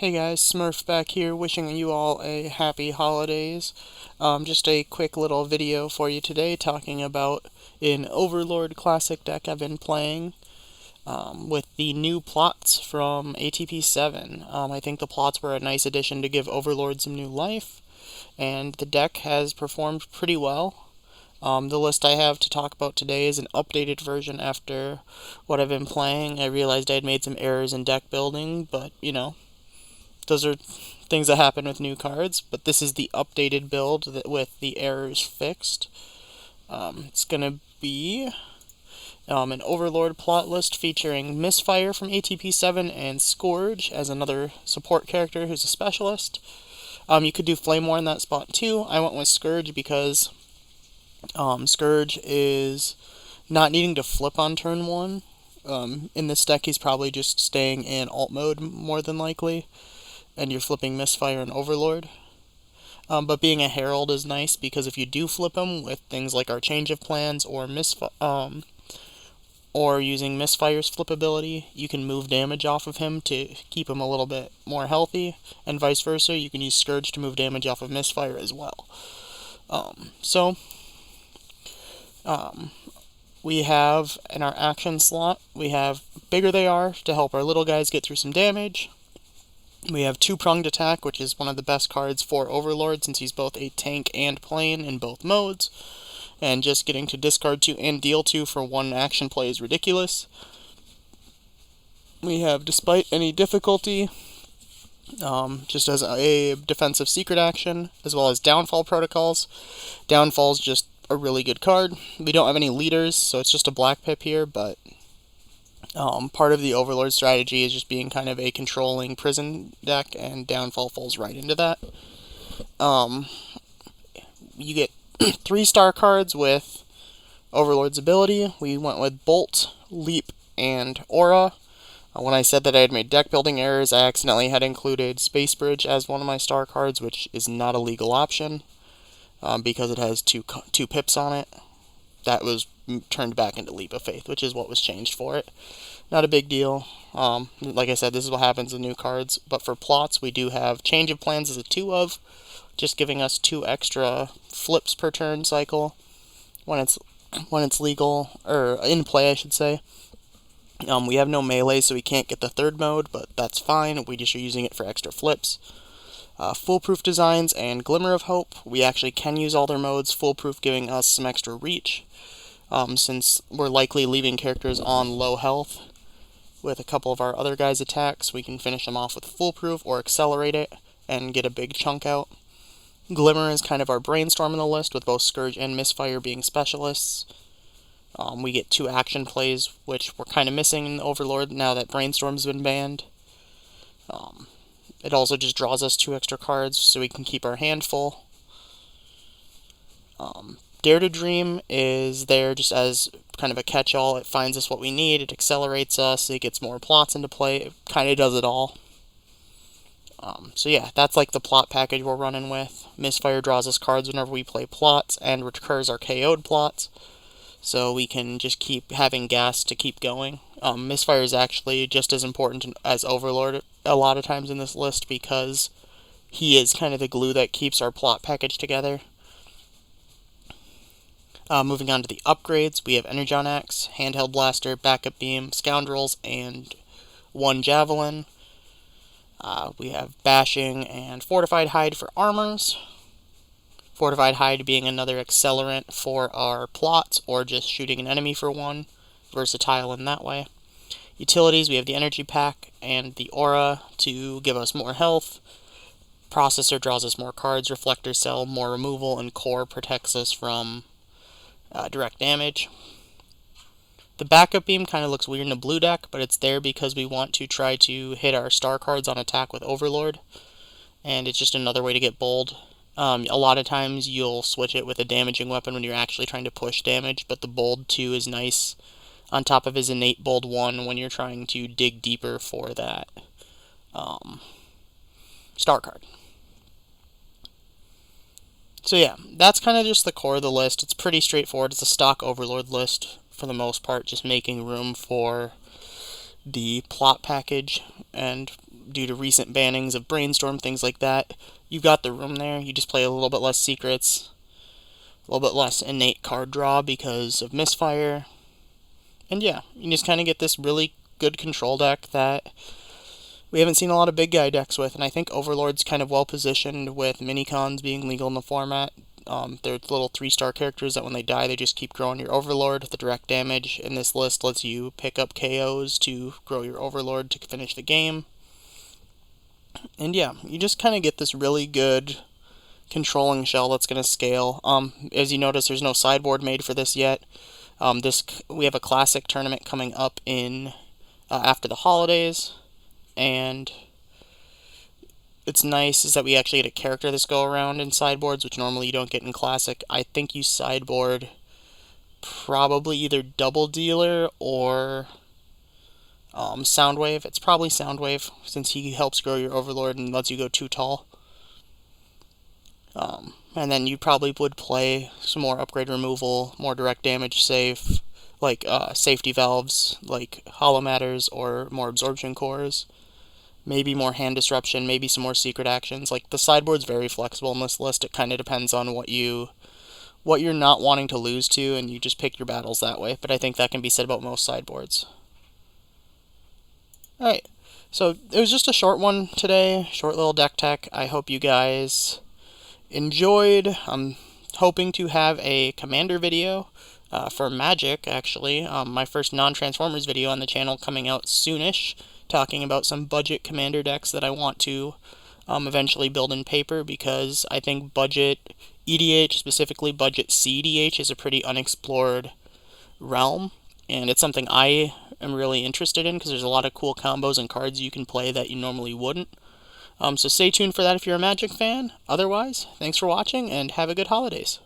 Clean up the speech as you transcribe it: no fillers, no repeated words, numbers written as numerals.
Hey guys, Smurf back here, wishing you all a happy holidays. Just a quick little video for you today talking about an Overlord classic deck I've been playing with the new plots from ATP 7. I think the plots were a nice addition to give Overlord some new life, and the deck has performed pretty well. The list I have to talk about today is an updated version after what I've been playing. I realized I had made some errors in deck building, but those are things that happen with new cards, but this is the updated build with the errors fixed. It's going to be an Overlord plot list featuring Misfire from ATP 7 and Scourge as another support character who's a specialist. You could do Flame War in that spot too. I went with Scourge because Scourge is not needing to flip on turn 1. In this deck, he's probably just staying in alt mode more than likely, and you're flipping Misfire and Overlord. But being a Herald is nice because if you do flip him with things like our Change of Plans or or using Misfire's flip ability, you can move damage off of him to keep him a little bit more healthy, and vice versa. You can use Scourge to move damage off of Misfire as well. We have in our action slot, we have Bigger They Are to help our little guys get through some damage. We have Two-Pronged Attack, which is one of the best cards for Overlord since he's both a tank and plane in both modes. And just getting to discard 2 and deal 2 for one action play is ridiculous. We have Despite Any Difficulty, just as a defensive secret action, as well as Downfall Protocols. Downfall's just a really good card. We don't have any leaders, so it's just a black pip here, but part of the Overlord strategy is just being kind of a controlling prison deck, and Downfall falls right into that. You get 3-star cards with Overlord's ability. We went with Bolt, Leap, and Aura. When I said that I had made deck building errors, I accidentally had included Space Bridge as one of my star cards, which is not a legal option because it has two pips on it. That was turned back into Leap of Faith, which is what was changed for it. Not a big deal. Like I said, this is what happens with new cards. But for plots, we do have Change of Plans as a 2 of, just giving us 2 extra flips per turn cycle when it's legal, or in play, I should say. We have no melee, so we can't get the third mode, but that's fine. We just are using it for extra flips. Foolproof Designs and Glimmer of Hope. We actually can use all their modes. Foolproof giving us some extra reach, since we're likely leaving characters on low health with a couple of our other guys' attacks. We can finish them off with Foolproof or accelerate it and get a big chunk out. Glimmer is kind of our brainstorm in the list, with both Scourge and Misfire being specialists. We get 2 action plays, which we're kind of missing in Overlord now that Brainstorm's been banned. It also just draws us 2 extra cards so we can keep our hand full. Dare to Dream is there just as kind of a catch-all. It finds us what we need, it accelerates us, it gets more plots into play, it kind of does it all. So yeah, that's like the plot package we're running with. Misfire draws us cards whenever we play plots and recurs our KO'd plots, so we can just keep having gas to keep going. Misfire is actually just as important as Overlord a lot of times in this list because he is kind of the glue that keeps our plot package together. Moving on to the upgrades, we have Energon Axe, Handheld Blaster, Backup Beam, Scoundrels, and 1 Javelin. We have Bashing and Fortified Hide for armors. Fortified Hide being another accelerant for our plots, or just shooting an enemy for 1. Versatile in that way. Utilities, we have the Energy Pack and the Aura to give us more health. Processor draws us more cards. Reflector Cell, more removal. And Core protects us from direct damage. The Backup Beam kind of looks weird in a blue deck, but it's there because we want to try to hit our star cards on attack with Overlord, and it's just another way to get bold. A lot of times you'll switch it with a damaging weapon when you're actually trying to push damage, but the Bold 2 is nice on top of his innate Bold 1 when you're trying to dig deeper for that star card. So yeah, that's kind of just the core of the list. It's pretty straightforward. It's a stock Overlord list for the most part, just making room for the plot package and due to recent bannings of Brainstorm, things like that. You've got the room there. You just play a little bit less secrets, a little bit less innate card draw because of Misfire. And yeah, you just kind of get this really good control deck that we haven't seen a lot of big guy decks with, and I think Overlord's kind of well positioned with minicons being legal in the format. They're little 3-star characters that when they die, they just keep growing your Overlord. The direct damage in this list lets you pick up KOs to grow your Overlord to finish the game. And yeah, you just kind of get this really good controlling shell that's going to scale. As you notice, there's no sideboard made for this yet. We have a classic tournament coming up in after the holidays, and it's nice is that we actually get a character this go around in sideboards, which normally you don't get in classic. I think you sideboard probably either Double Dealer or Soundwave. It's probably Soundwave, since he helps grow your Overlord and lets you go too tall. And then you probably would play some more upgrade removal, more direct damage safe, like safety valves, like Hollow Matters, or more absorption cores. Maybe more hand disruption, maybe some more secret actions. Like, the sideboard's very flexible in this list. It kind of depends on what you're not wanting to lose to, and you just pick your battles that way. But I think that can be said about most sideboards. Alright, so it was just a short one today, short little deck tech. I hope you guys enjoyed. I'm hoping to have a Commander video for Magic, actually. My first non-Transformers video on the channel coming out soonish, talking about some budget Commander decks that I want to eventually build in paper, because I think budget EDH, specifically budget CEDH, is a pretty unexplored realm, and it's something I am really interested in because there's a lot of cool combos and cards you can play that you normally wouldn't. So stay tuned for that if you're a Magic fan. Otherwise, thanks for watching, and have a good holidays.